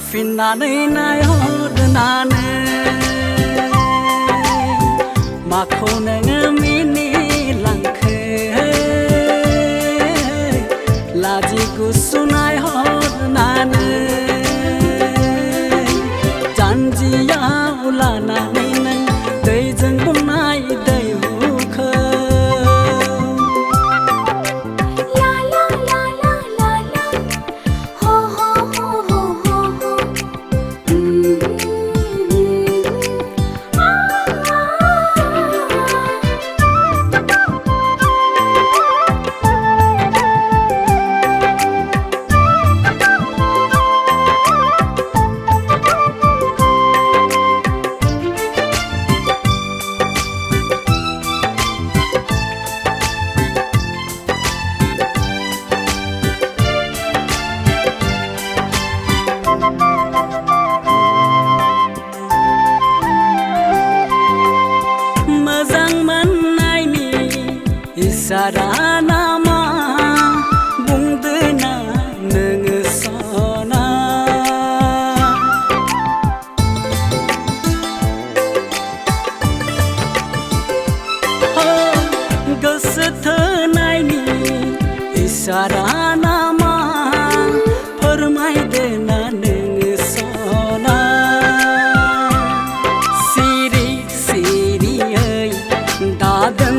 उनफिननानै नायहरनानै माखौ नोङो मिनिलांखो लाजि गुसु नायहरनानै जानजियाव लानानै नों दैजों बुंनाय दैहुखौ इसारा नामा बुंदोना नोङो सना गोसो थोनायनि इसारा नामा फोरमायदोना नोङो सना सिरि सिरियै दादों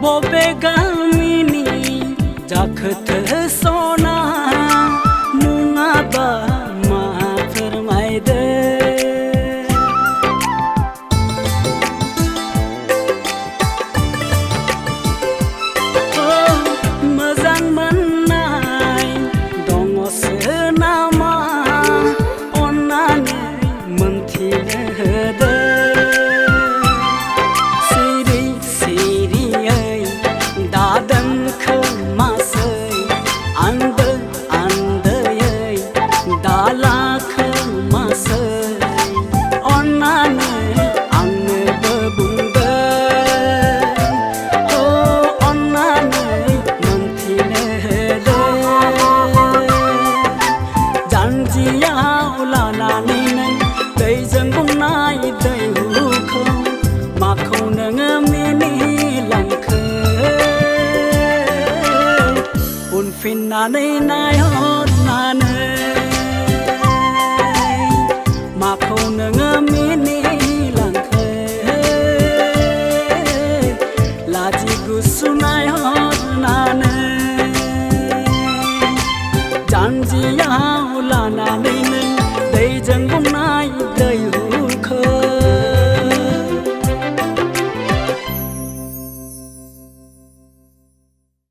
बबे गामिनि जाखोथो सना मुङाबा मा फोरमायदो मोजां मोननाय दङसो नामा अन्नानै मोनथिनो होदो जानजियाव लानानै नों दैजों बुंनाय दैहुखौ माखौ नोङो मिनिलांखो उनफिननानै नायहरनानै माखौ नोङो मिनिलांखो लाजि गुसु नायहरनानै जानजियाव लानानै नों दैजों बुंना